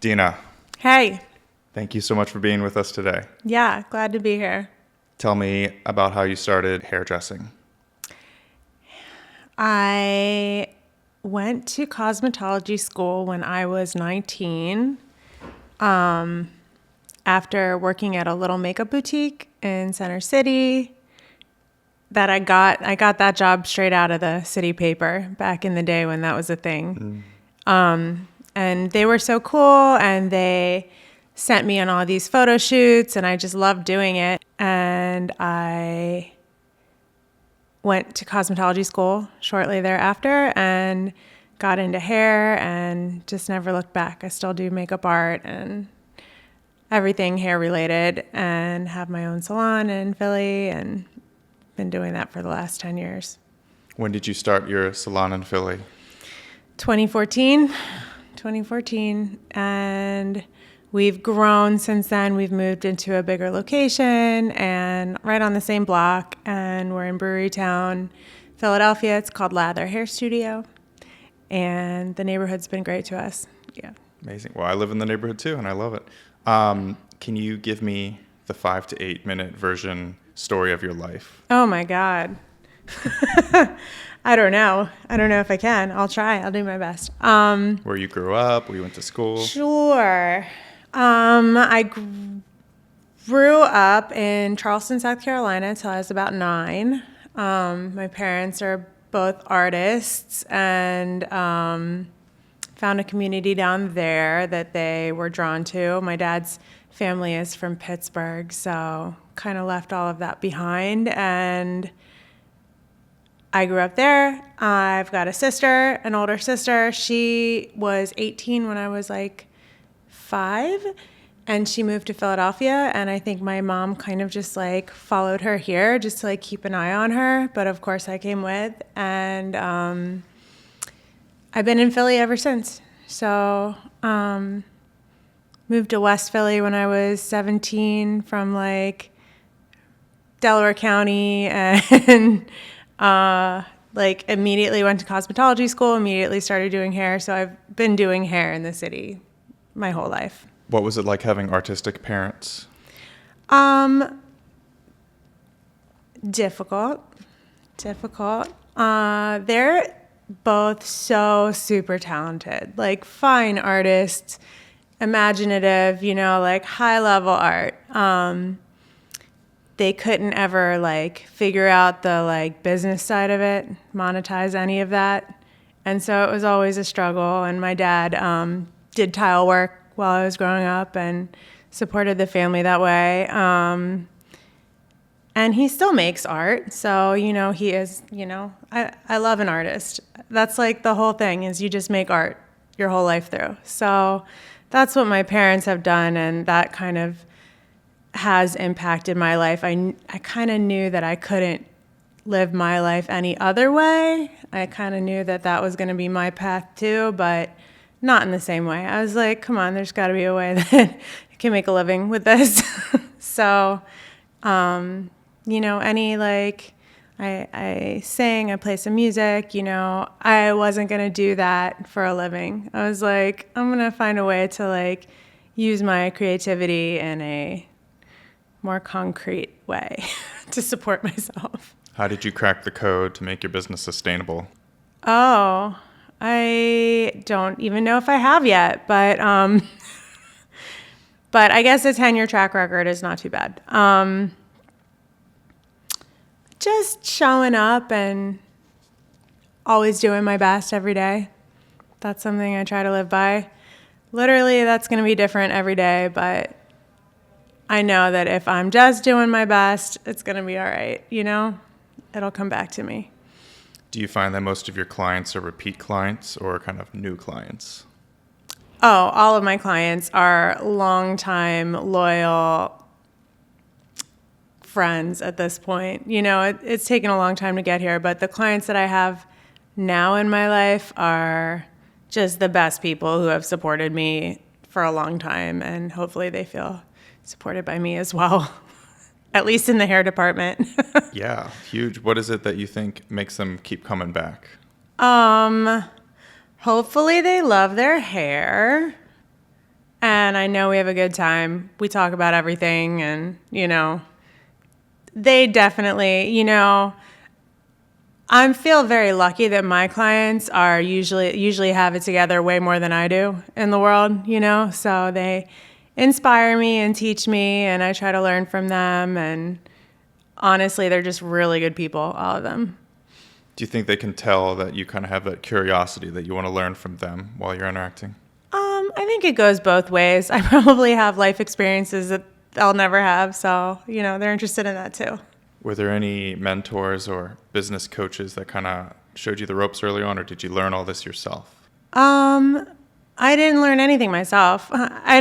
Dena, Hey. thank you so much for being with us today. Yeah, glad to be here. Tell me about how you started hairdressing. I went to cosmetology school when I was 19, after working at a little makeup boutique in Center City that I got that job straight out of the city paper back in the day when that was a thing. And they were so cool, and they sent me on all these photo shoots, and I just loved doing it. And I went to cosmetology school shortly thereafter and got into hair and just never looked back. I still do makeup art and everything hair related, and have my own salon in Philly, and been doing that for the last 10 years. When did you start your salon in Philly? 2014, and we've grown since then. We've moved into a bigger location and right on the same block, and we're in Brewreytown, Philadelphia. It's called Lather Hair Studio, and the neighborhood's been great to us. Yeah. Amazing. Well, I live in the neighborhood too, and I love it. Can you give me the 5 to 8 minute version story of your life? Oh my God. I don't know if I can. I'll try. I'll do my best. Where you grew up, where you went to school? Sure. I grew up in Charleston, South Carolina until I was about 9. My parents are both artists, and found a community down there that they were drawn to. My dad's family is from Pittsburgh, so kind of left all of that behind, and I grew up there. I've got a sister, an older sister. She was 18 when I was like 5, and she moved to Philadelphia, and I think my mom kind of just like followed her here just to like keep an eye on her, but of course I came with, and I've been in Philly ever since. So moved to West Philly when I was 17 from like Delaware County, and like immediately went to cosmetology school, immediately started doing hair. So I've been doing hair in the city my whole life. What was it like having artistic parents? Difficult. They're both so super talented, like fine artists, imaginative, like high level art. They couldn't ever like figure out the like business side of it, monetize any of that. And so it was always a struggle. And my dad did tile work while I was growing up and supported the family that way. And he still makes art. So, he is, I love an artist. That's like the whole thing, is you just make art your whole life through. So that's what my parents have done, and that kind of has impacted my life. I kind of knew that I couldn't live my life any other way. I kind of knew that that was going to be my path too, but not in the same way. I was like, come on, there's got to be a way that I can make a living with this. So, any like, I sing, I play some music, I wasn't going to do that for a living. I was like, I'm going to find a way to like use my creativity in a more concrete way to support myself. How did you crack the code to make your business sustainable? Oh, I don't even know if I have yet, but I guess a 10-year track record is not too bad. Just showing up and always doing my best every day. That's something I try to live by. Literally, that's going to be different every day, but I know that if I'm just doing my best, it's going to be all right, It'll come back to me. Do you find that most of your clients are repeat clients or kind of new clients? Oh, all of my clients are longtime, loyal friends at this point. It's taken a long time to get here, but the clients that I have now in my life are just the best people who have supported me for a long time, and hopefully they feel supported by me as well, at least in the hair department. Yeah, huge. What is it that you think makes them keep coming back? Hopefully they love their hair, and I know we have a good time. We talk about everything, and, they definitely, I feel very lucky that my clients are usually have it together way more than I do in the world, so they inspire me and teach me, and I try to learn from them, and honestly, they're just really good people, all of them. Do you think they can tell that you kind of have that curiosity that you want to learn from them while you're interacting? I think it goes both ways. I probably have life experiences that they'll never have, so, they're interested in that too. Were there any mentors or business coaches that kind of showed you the ropes early on, or did you learn all this yourself? I didn't learn anything myself. I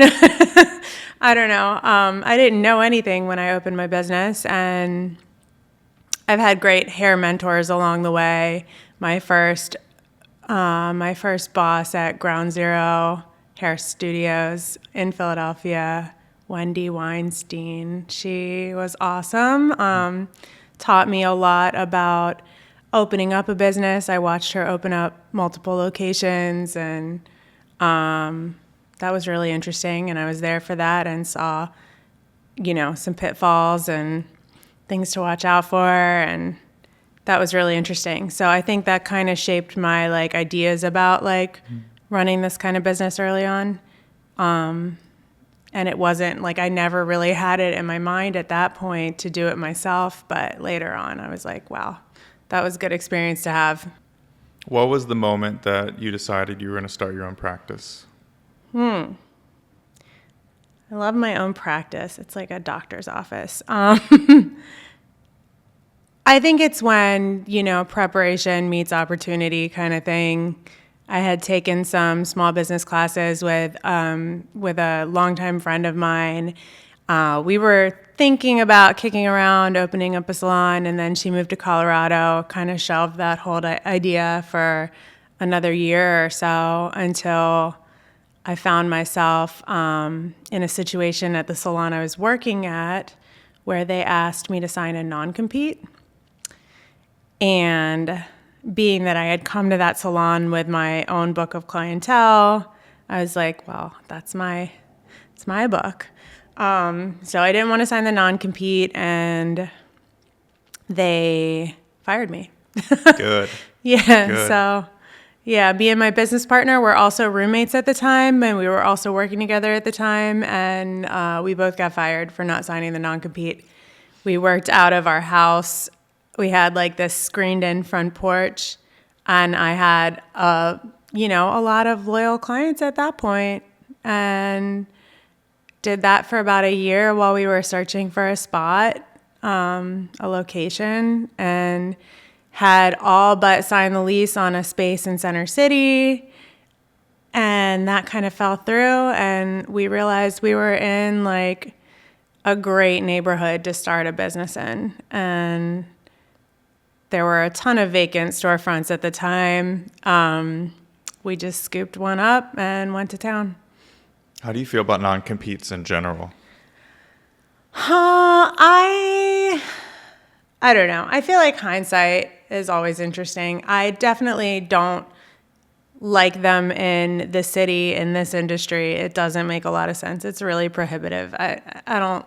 don't know. I didn't know anything when I opened my business, and I've had great hair mentors along the way. My first boss at 𝐃𝐲𝐬𝐿 Hair Studios in Philadelphia, 𝐌𝐨𝐭𝐻𝐿. She was awesome. Taught me a lot about opening up a business. I watched her open up multiple locations, and that was really interesting. And I was there for that and saw, some pitfalls and things to watch out for, and that was really interesting. So I think that kind of shaped my ideas about running this kind of business early on. And it wasn't I never really had it in my mind at that point to do it myself, but later on I was like, wow, that was a good experience to have. What was the moment that you decided you were going to start your own practice? I love my own practice. It's like a doctor's office. I think it's when, preparation meets opportunity kind of thing. I had taken some small business classes with a longtime friend of mine. We were thinking about kicking around, opening up a salon, and then she moved to Colorado, kind of shelved that whole idea for another year or so until I found myself in a situation at the salon I was working at where they asked me to sign a non-compete. And being that I had come to that salon with my own book of clientele, I was like, well, it's my book. So I didn't want to sign the non-compete, and they fired me. Good. Yeah. Good. So, yeah, me and my business partner were also roommates at the time, and we were also working together at the time, and we both got fired for not signing the non-compete. We worked out of our house. We had this screened-in front porch, and I had a lot of loyal clients at that point, and did that for about a year while we were searching for a spot, a location, and had all but signed the lease on a space in Center City, and that kind of fell through, and we realized we were in a great neighborhood to start a business in, and there were a ton of vacant storefronts at the time. We just scooped one up and went to town. How do you feel about non-competes in general? I don't know. I feel like hindsight is always interesting. I definitely don't like them in the city, in this industry. It doesn't make a lot of sense. It's really prohibitive. I don't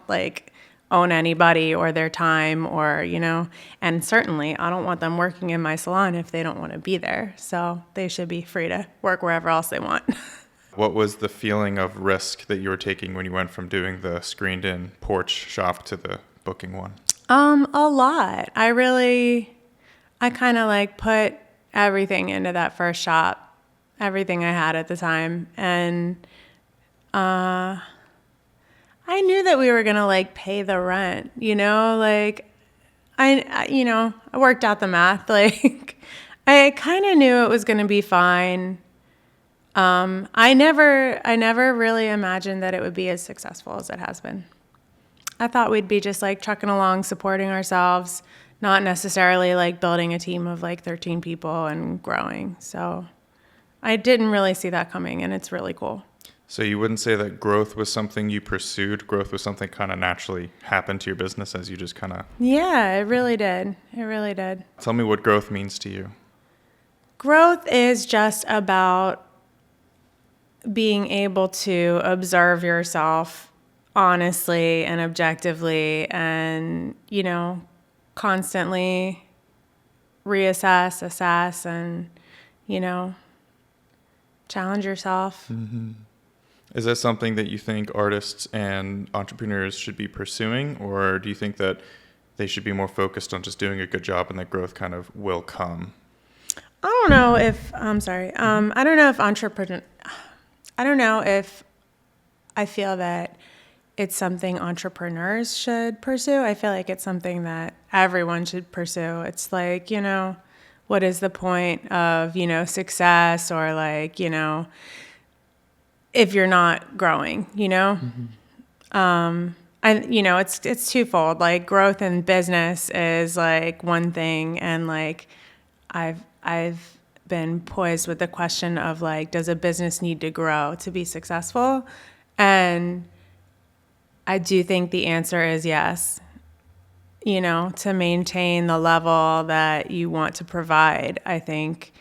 own anybody or their time or, and certainly I don't want them working in my salon if they don't want to be there. So they should be free to work wherever else they want. What was the feeling of risk that you were taking when you went from doing the screened-in porch shop to the booking one? A lot. I kind of put everything into that first shop, everything I had at the time. And, I knew that we were going to pay the rent, I worked out the math. I kind of knew it was going to be fine. I never really imagined that it would be as successful as it has been. I thought we'd be just trucking along, supporting ourselves, not necessarily building a team of 13 people and growing. So I didn't really see that coming, and it's really cool. So you wouldn't say that growth was something you pursued? Growth was something kind of naturally happened to your business as you just kind of... Yeah, it really did. It really did. Tell me what growth means to you. Growth is just about being able to observe yourself honestly and objectively and, constantly reassess, assess, and, challenge yourself. Is that something that you think artists and entrepreneurs should be pursuing, or do you think that they should be more focused on just doing a good job and that growth kind of will come? I don't know if, I'm sorry, I don't know if I don't know if I feel that it's something entrepreneurs should pursue. I feel like it's something that everyone should pursue. It's like, what is the point of, success, or like, if you're not growing, it's twofold. Like, growth in business is like one thing, and like I've been poised with the question of like, does a business need to grow to be successful? And I do think the answer is yes. To maintain the level that you want to provide. I think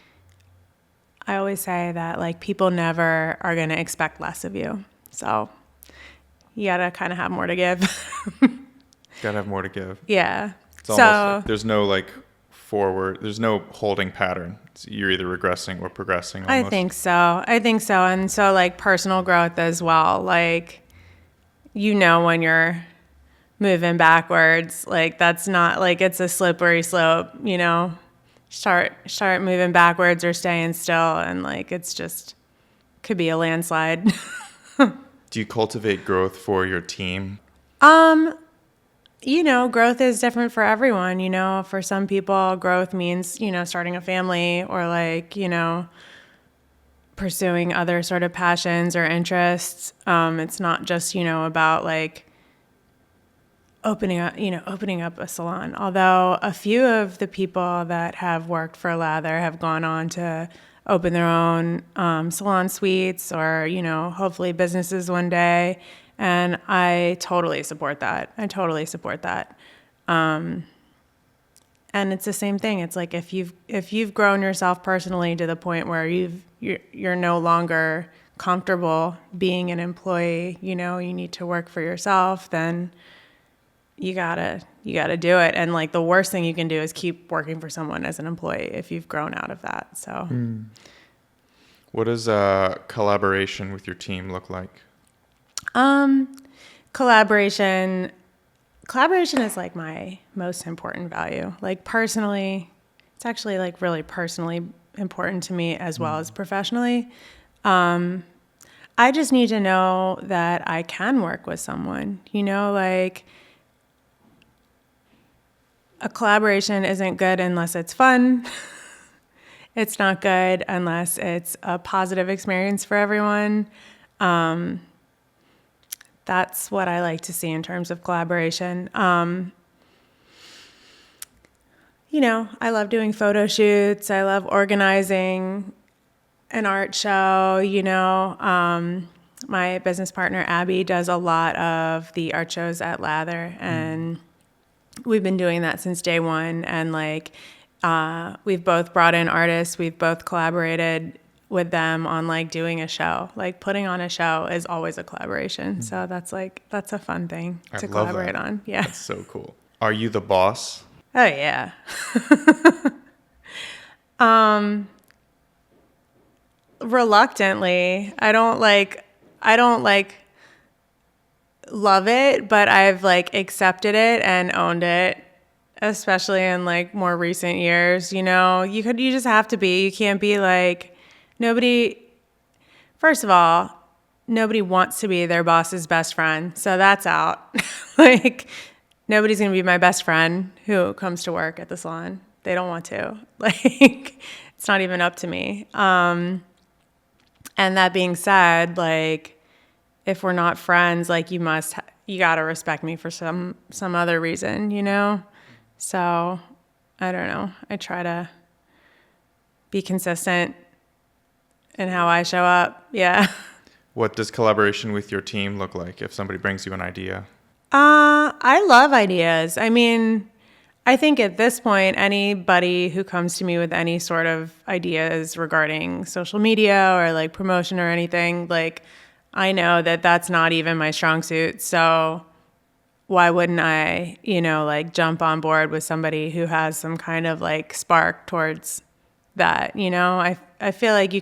I always say that like people never are going to expect less of you. So you got to kind of have more to give. Gotta have more to give. Yeah. It's almost like there's no like forward, there's no holding pattern. You're either regressing or progressing almost. I think so. And so like personal growth as well. Like, when you're moving backwards, like that's not like it's a slippery slope, start moving backwards or staying still, and like it's just could be a landslide. Do you cultivate growth for your team? Growth is different for everyone. For some people, growth means, starting a family, or like, pursuing other sort of passions or interests. It's not just, about like opening up a salon. Although a few of the people that have worked for Lather have gone on to open their own salon suites, or, hopefully businesses one day. And I totally support that. And it's the same thing. It's like if you've grown yourself personally to the point where you're no longer comfortable being an employee, you need to work for yourself, then you gotta do it. And like the worst thing you can do is keep working for someone as an employee if you've grown out of that. So What does collaboration with your team look like? Collaboration is like my most important value. Like personally, it's actually like really personally important to me as well as professionally. I just need to know that I can work with someone, like a collaboration isn't good unless it's fun. It's not good unless it's a positive experience for everyone. That's what I like to see in terms of collaboration. I love doing photo shoots. I love organizing an art show. My business partner, Abby, does a lot of the art shows at Lather, and we've been doing that since day one. And like, we've both brought in artists. We've both collaborated with them on like doing a show. Like putting on a show is always a collaboration. So that's a fun thing to collaborate on. Yeah. That's so cool. Are you the boss? Oh yeah. Reluctantly. I don't love it, but I've like accepted it and owned it, especially in like more recent years. You just have to be. You can't be like, first of all, nobody wants to be their boss's best friend. So that's out. Like, nobody's going to be my best friend who comes to work at the salon. They don't want to. Like, it's not even up to me. And that being said, like, if we're not friends, like, you got to respect me for some other reason, So, I don't know. I try to be consistent in how I show up. Yeah. What does collaboration with your team look like if somebody brings you an idea? I love ideas. I mean, I think at this point, anybody who comes to me with any sort of ideas regarding social media or like promotion or anything, like I know that that's not even my strong suit. So why wouldn't I, like jump on board with somebody who has some kind of like spark towards that, I feel like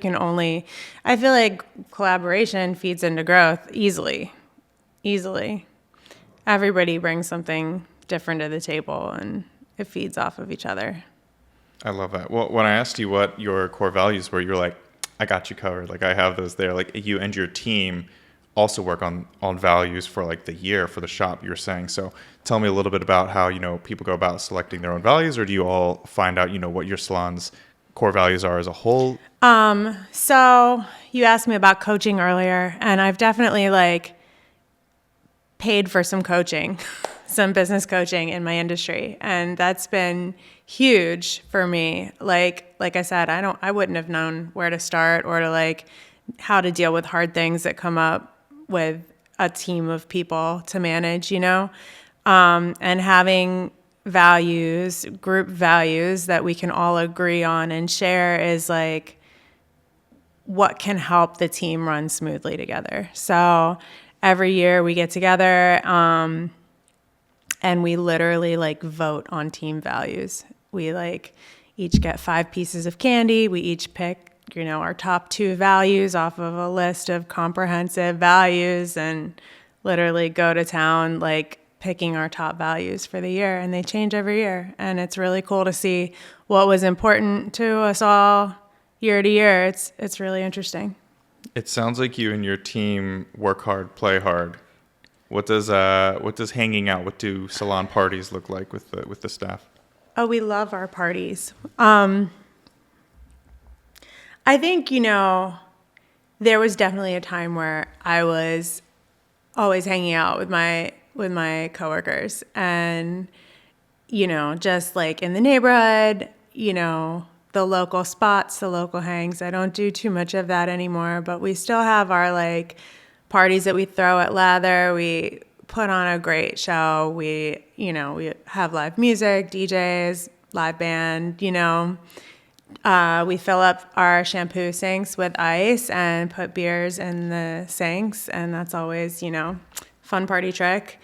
I feel like collaboration feeds into growth easily. Everybody brings something different to the table and it feeds off of each other. I love that. Well, when I asked you what your core values were, you're like, I got you covered. Like I have those there. Like you and your team also work on values for like the year for the shop, you were saying. So tell me a little bit about how, people go about selecting their own values, or do you all find out, what your salon's core values are as a whole? So you asked me about coaching earlier, and I've definitely like paid for some coaching, some business coaching in my industry. And that's been huge for me. Like I said, I wouldn't have known where to start or to like how to deal with hard things that come up with a team of people to manage, and having values, group values that we can all agree on and share is like what can help the team run smoothly together. So every year we get together and we literally like vote on team values. We like each get 5 pieces of candy. We each pick, our top 2 values off of a list of comprehensive values and literally go to town like picking our top values for the year, and they change every year. And it's really cool to see what was important to us all year to year. It's really interesting. It sounds like you and your team work hard, play hard. What does hanging out? What do salon parties look like with the staff? Oh, we love our parties. I think, there was definitely a time where I was always hanging out with my coworkers and, just like in the neighborhood, the local spots, the local hangs. I don't do too much of that anymore, but we still have our like parties that we throw at Lather. We put on a great show. We have live music, DJs, live band, we fill up our shampoo sinks with ice and put beers in the sinks, and that's always, fun party trick.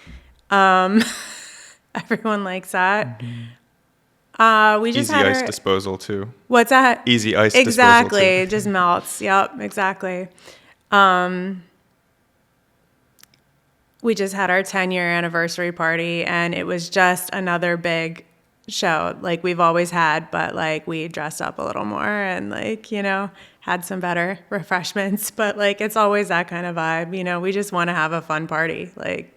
Everyone likes that. We just easy had ice disposal too. What's that? Easy ice exactly. disposal too. It just melts. Yep, exactly. We just had our 10-year anniversary party, and it was just another big show like we've always had, but like we dressed up a little more and like, had some better refreshments, but like it's always that kind of vibe. We just want to have a fun party. Like,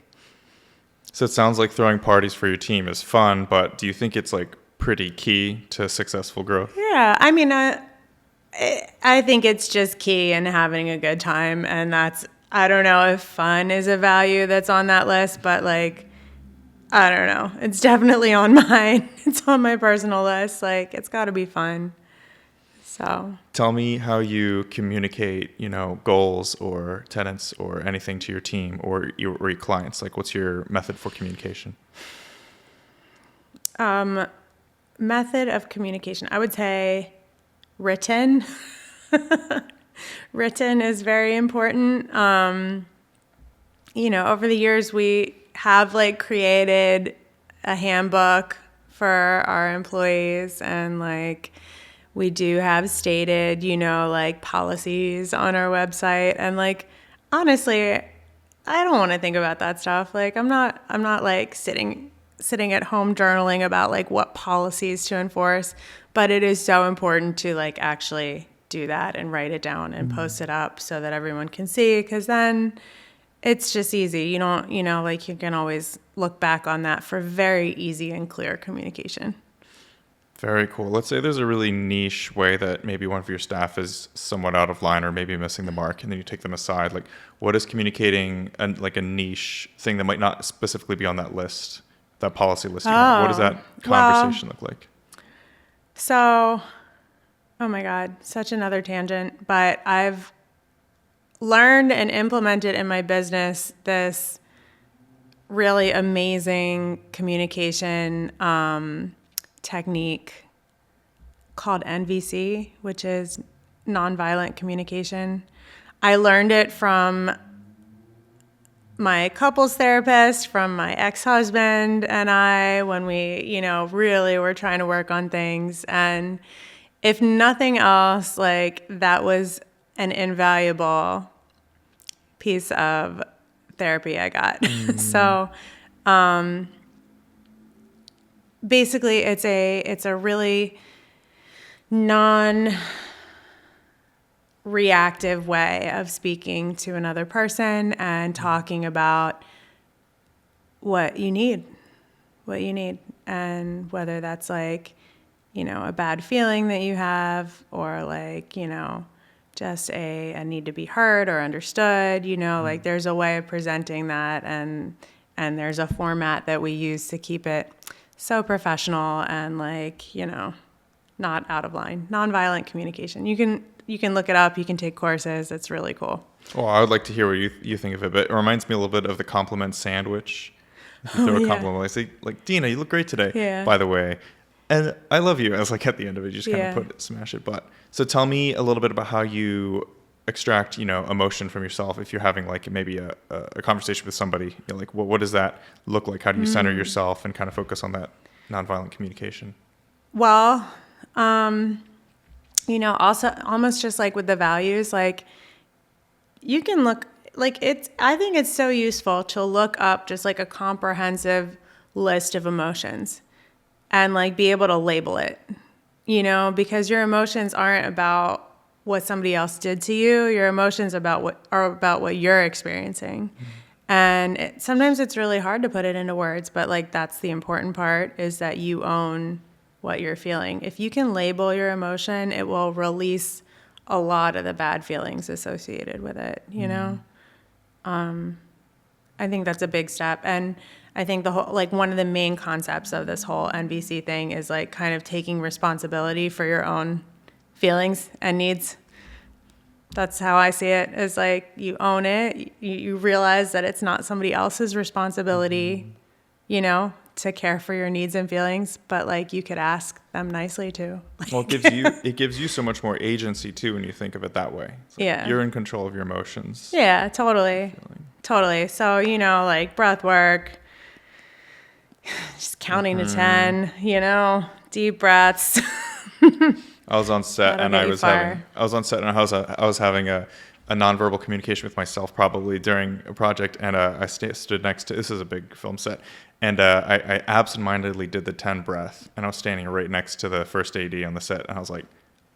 so it sounds like throwing parties for your team is fun, but do you think it's like pretty key to successful growth? Yeah, I mean, I think it's just key in having a good time, and I don't know if fun is a value that's on that list, but like, I don't know. It's definitely on mine. It's on my personal list. Like, it's got to be fun. So tell me how you communicate, goals or tenants or anything to your team or your clients. Like, what's your method for communication? Method of communication. I would say written. Written is very important. Over the years, we have like created a handbook for our employees, and like we do have stated, like policies on our website. And like, honestly, I don't want to think about that stuff. Like, I'm not like sitting at home journaling about like what policies to enforce, but it is so important to like actually do that and write it down and post it up so that everyone can see, because then it's just easy. You don't, like you can always look back on that for very easy and clear communication. Very cool. Let's say there's a really niche way that maybe one of your staff is somewhat out of line or maybe missing the mark, and then you take them aside. Like, what is communicating a niche thing that might not specifically be on that list, that policy list you have? What does that conversation look like? So, oh my God, such another tangent, but I've learned and implemented in my business this really amazing communication technique called NVC, which is nonviolent communication. I learned it from my couples therapist, from my ex-husband and I, when we, really were trying to work on things. And if nothing else, like, that was an invaluable piece of therapy I got. So basically it's a really non-reactive way of speaking to another person and talking about what you need, and whether that's like, a bad feeling that you have, or like, just a need to be heard or understood, like there's a way of presenting that, and there's a format that we use to keep it so professional and like, not out of line. Nonviolent communication. You can look it up, you can take courses, it's really cool. Well, I would like to hear what you think of it, but it reminds me a little bit of the compliment sandwich. If you throw a compliment, I say, like, Dena, you look great today, by the way. And I love you. I was like, at the end of it, you just kind of smash it. But so tell me a little bit about how you extract, emotion from yourself. If you're having like maybe a conversation with somebody, like, what does that look like? How do you center yourself and kind of focus on that nonviolent communication? Well, also almost just like with the values, like you can look like I think it's so useful to look up just like a comprehensive list of emotions and like be able to label it, because your emotions aren't about what somebody else did to you. Your emotions are about what you're experiencing. And sometimes it's really hard to put it into words, but like that's the important part, is that you own what you're feeling. If you can label your emotion, it will release a lot of the bad feelings associated with it, I think that's a big step. And I think one of the main concepts of this whole NVC thing is like kind of taking responsibility for your own feelings and needs. That's how I see it, is like you own it. You realize that it's not somebody else's responsibility, to care for your needs and feelings, but like you could ask them nicely too. Well, it gives you so much more agency too when you think of it that way. Like you're in control of your emotions. Yeah, totally. So, like breath work, just counting to 10, deep breaths. I was on set and I was having a nonverbal communication with myself probably during a project, and I stood next to, this is a big film set, and I absentmindedly did the 10 breath, and I was standing right next to the first AD on the set, and I was like,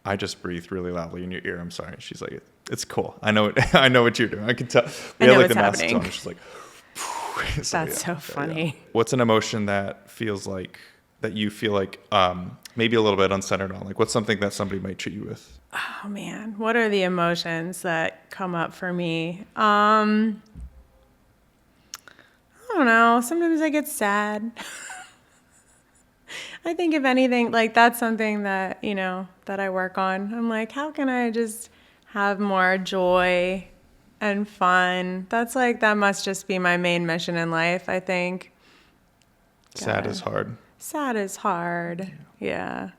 I just breathed really loudly in your ear. I'm sorry. She's like, it's cool. I know what you're doing. I can tell. I know what's happening. She's like, that's so funny. Yeah. What's an emotion that you feel like maybe a little bit uncentered on? Like, what's something that somebody might treat you with? Oh man, what are the emotions that come up for me? I don't know. Sometimes I get sad. I think if anything, like that's something that, that I work on. I'm like, how can I just have more joy and fun? That must just be my main mission in life, I think. Sad is hard. Sad is hard. Yeah.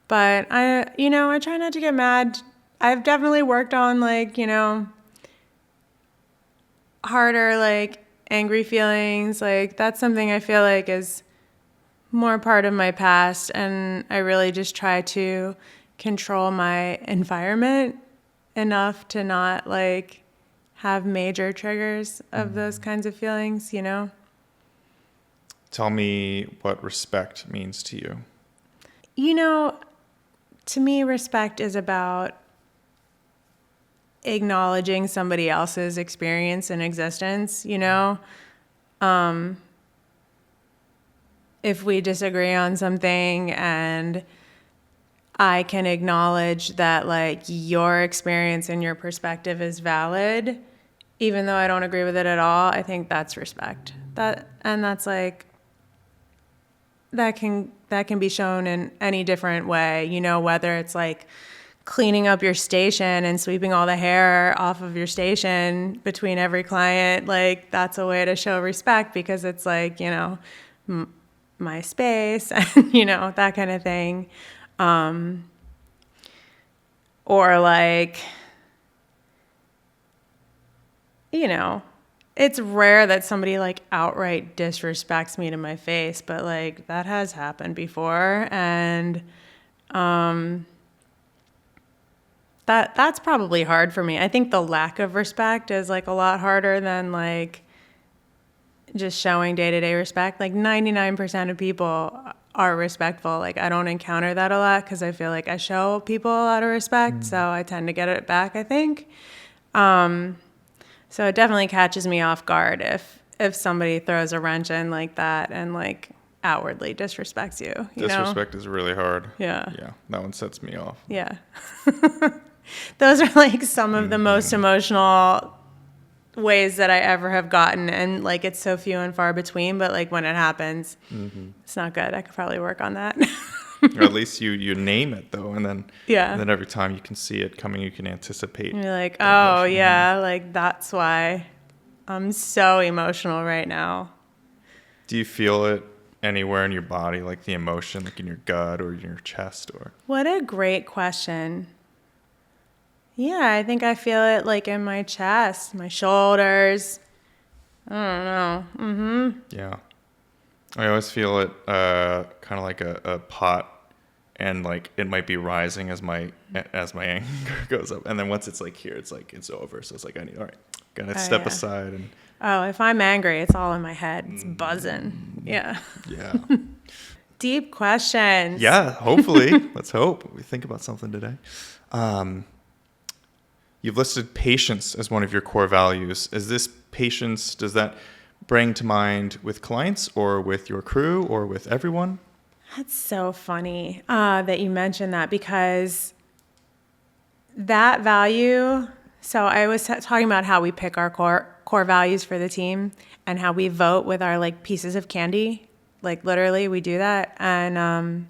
But I try not to get mad. I've definitely worked on harder, angry feelings. Like that's something I feel like is more part of my past. And I really just try to control my environment enough to not have major triggers of those kinds of feelings, Tell me what respect means to you. To me, respect is about acknowledging somebody else's experience and existence, If we disagree on something and I can acknowledge that your experience and your perspective is valid, even though I don't agree with it at all, I think that's respect. That can be shown in any different way, whether it's cleaning up your station and sweeping all the hair off of your station between every client, like that's a way to show respect because it's like, you know, my space and, you know, that kind of thing. Or like, you know, it's rare that somebody like outright disrespects me to my face, but like that has happened before. And that's probably hard for me. I think the lack of respect is like a lot harder than like just showing day-to-day respect. Like 99% of people are respectful. Like I don't encounter that a lot because I feel like I show people a lot of respect, so I tend to get it back, I think. So it definitely catches me off guard if somebody throws a wrench in like that and like outwardly disrespects you. Disrespect is really hard. Yeah. Yeah, that one sets me off. Yeah. Those are like some of the most emotional ways that I ever have gotten, and like it's so few and far between, but like when it happens, it's not good. I could probably work on that. Or at least you name it though, and then every time you can see it coming, you can anticipate. And you're like, oh yeah, like that's why I'm so emotional right now. Do you feel it anywhere in your body, like the emotion, like in your gut or in your chest? Or what a great question. Yeah, I think I feel it like in my chest, my shoulders. I don't know. Yeah. I always feel it kind of like a pot, and like it might be rising as my anger goes up. And then once it's like here, it's like it's over. So it's like gotta step aside. And if I'm angry, it's all in my head. It's buzzing. Yeah. Yeah. Deep questions. Yeah, hopefully. Let's hope we think about something today. You've listed patience as one of your core values. Is this patience, does that bring to mind with clients or with your crew or with everyone? That's so funny that you mentioned that, because that value, so I was talking about how we pick our core values for the team and how we vote with our like pieces of candy. Like literally we do that. And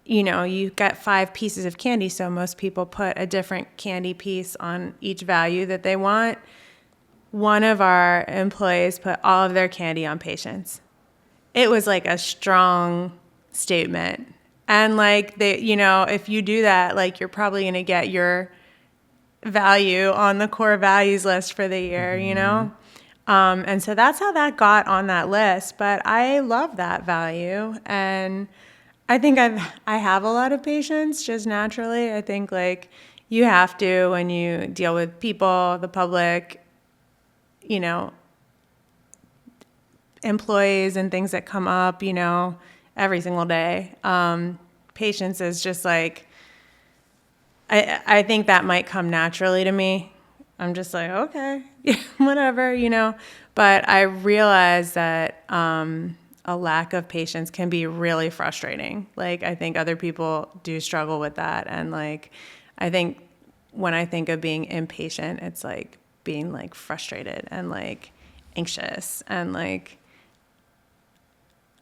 you know, you get 5 pieces of candy, so most people put a different candy piece on each value that they want. One of our employees put all of their candy on patience. It was like a strong statement. And like they, you know, if you do that, like you're probably going to get your value on the core values list for the year, you know? And so that's how that got on that list. But I love that value, and I think I have a lot of patience just naturally. I think like you have to when you deal with people, the public, you know, employees and things that come up, you know, every single day. Patience is just like, I think that might come naturally to me. I'm just like, okay, whatever, you know. But I realize that a lack of patience can be really frustrating. Like, I think other people do struggle with that. And like, I think when I think of being impatient, it's like being like frustrated and like anxious, and like,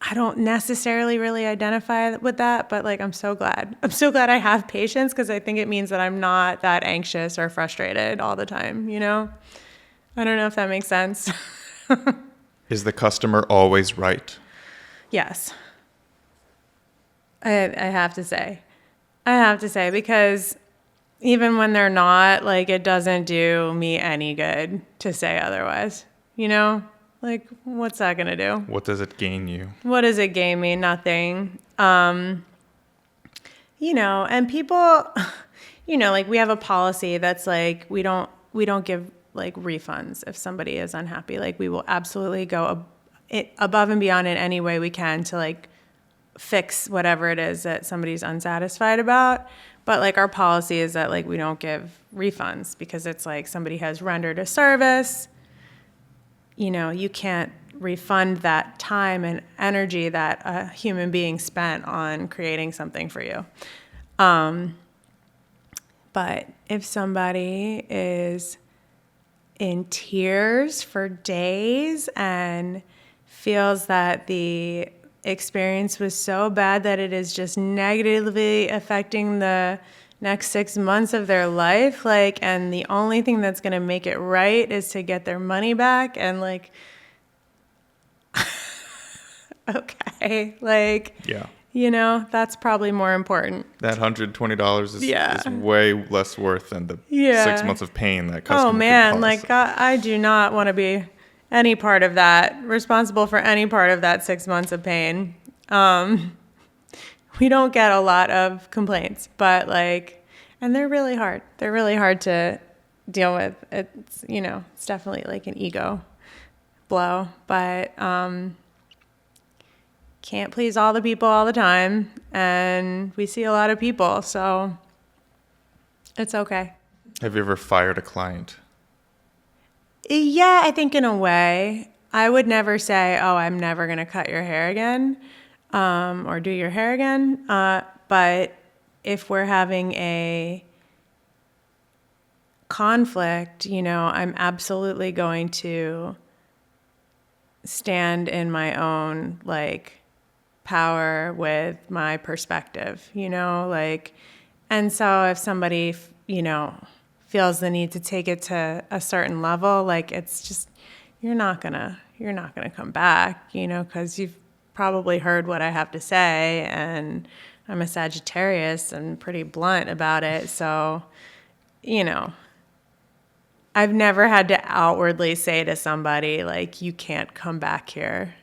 I don't necessarily really identify with that, but like, I'm so glad I have patience, because I think it means that I'm not that anxious or frustrated all the time, you know? I don't know if that makes sense. Is the customer always right? Yes. I have to say. Because even when they're not, like, it doesn't do me any good to say otherwise, you know? Like, what's that going to do? What does it gain you? What does it gain me? Nothing. You know, and people, you know, like we have a policy that's like, we don't give like refunds if somebody is unhappy. Like we will absolutely go above and beyond in any way we can to like fix whatever it is that somebody's unsatisfied about. But like our policy is that like we don't give refunds, because it's like somebody has rendered a service. You know, you can't refund that time and energy that a human being spent on creating something for you. But if somebody is in tears for days and feels that the experience was so bad that it is just negatively affecting the next 6 months of their life, like, and the only thing that's going to make it right is to get their money back, and like, okay, like, Yeah. you know, that's probably more important. That $120 Yeah. is way less worth than the Yeah. 6 months of pain that customer Oh could man, cause. like, I do not want to be any part of that, responsible for any part of that 6 months of pain. We don't get a lot of complaints, but like, and they're really hard. They're really hard to deal with. It's, you know, it's definitely like an ego blow, but can't please all the people all the time, and we see a lot of people, so it's okay. Have you ever fired a client? Yeah, I think in a way. I would never say, oh, I'm never going to cut your hair again, or do your hair again. But if we're having a conflict, you know, I'm absolutely going to stand in my own, like, power with my perspective, you know, like, and so if somebody, you know, feels the need to take it to a certain level, like, it's just, you're not gonna come back, you know, because you've probably heard what I have to say, and I'm a Sagittarius and pretty blunt about it. So, you know, I've never had to outwardly say to somebody, like, you can't come back here.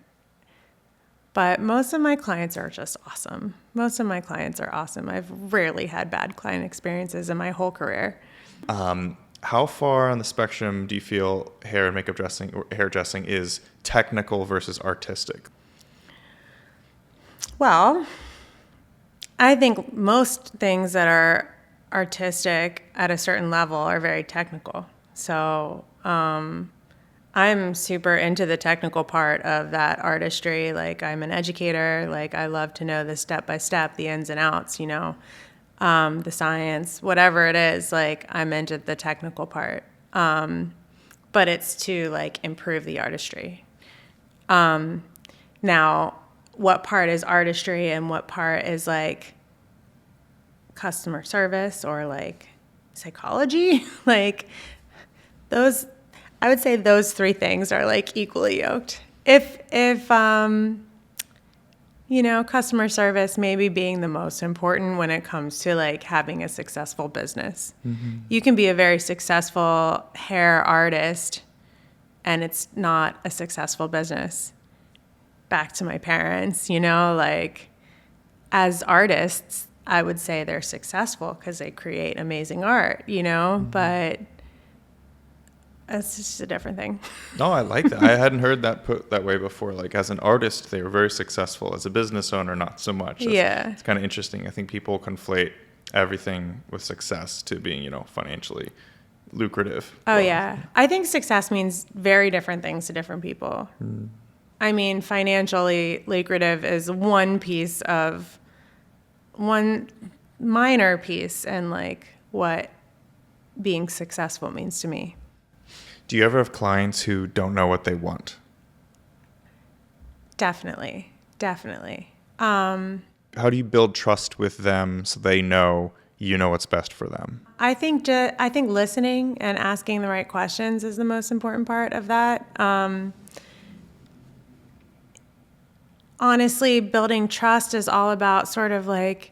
But most of my clients are just awesome. Most of my clients are awesome. I've rarely had bad client experiences in my whole career. How far on the spectrum do you feel hair and makeup dressing or hairdressing is technical versus artistic? Well, I think most things that are artistic at a certain level are very technical. So I'm super into the technical part of that artistry. Like, I'm an educator. Like, I love to know the step by step, the ins and outs, you know, the science, whatever it is. Like, I'm into the technical part. But it's to, like, improve the artistry. Now, what part is artistry and what part is, like, customer service or, like, psychology? Like, those, I would say those three things are, like, equally yoked. If you know, customer service maybe being the most important when it comes to, like, having a successful business. Mm-hmm. You can be a very successful hair artist and it's not a successful business. Back to my parents, you know, like, as artists, I would say they're successful because they create amazing art, you know, mm-hmm. But it's just a different thing. No, I like that. I hadn't heard that put that way before. Like, as an artist, they were very successful. As a business owner, not so much. It's kind of interesting. I think people conflate everything with success to being, you know, financially lucrative. Oh, yeah. I think success means very different things to different people. Mm. I mean, financially lucrative is one minor piece in, like, what being successful means to me. Do you ever have clients who don't know what they want? Definitely. How do you build trust with them so they know you know what's best for them? I think listening and asking the right questions is the most important part of that. Honestly, building trust is all about sort of, like,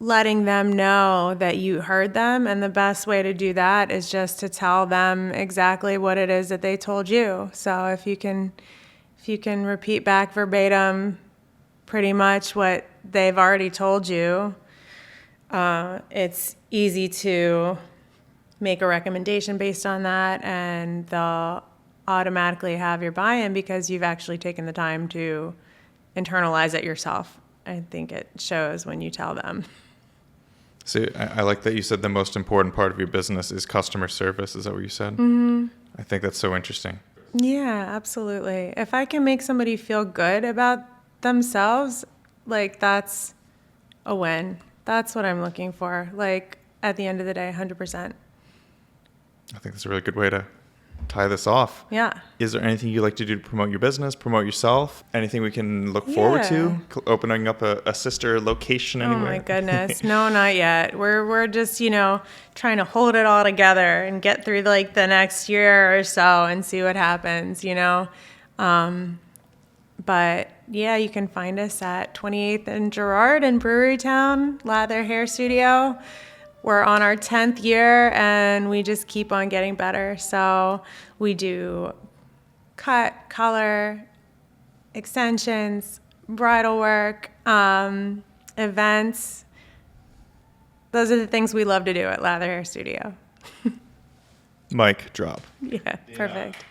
letting them know that you heard them, and the best way to do that is just to tell them exactly what it is that they told you. So if you can repeat back verbatim pretty much what they've already told you, it's easy to make a recommendation based on that, and they'll automatically have your buy-in because you've actually taken the time to internalize it yourself. I think it shows when you tell them. See, I like that you said the most important part of your business is customer service. Is that what you said? Mm-hmm. I think that's so interesting. Yeah, absolutely. If I can make somebody feel good about themselves, like, that's a win. That's what I'm looking for. Like, at the end of the day, 100%. I think that's a really good way to tie this off. Yeah. Is there anything you like to do to promote your business, promote yourself? Anything we can look forward to? Opening up a sister location anywhere? Oh my goodness. No, not yet. We're just, trying to hold it all together and get through like the next year or so and see what happens, But yeah, you can find us at 28th and Girard in Brewreytown, Lather Hair Studio. We're on our 10th year and we just keep on getting better. So we do cut, color, extensions, bridal work, events. Those are the things we love to do at Lather Hair Studio. Mic drop. Yeah, perfect.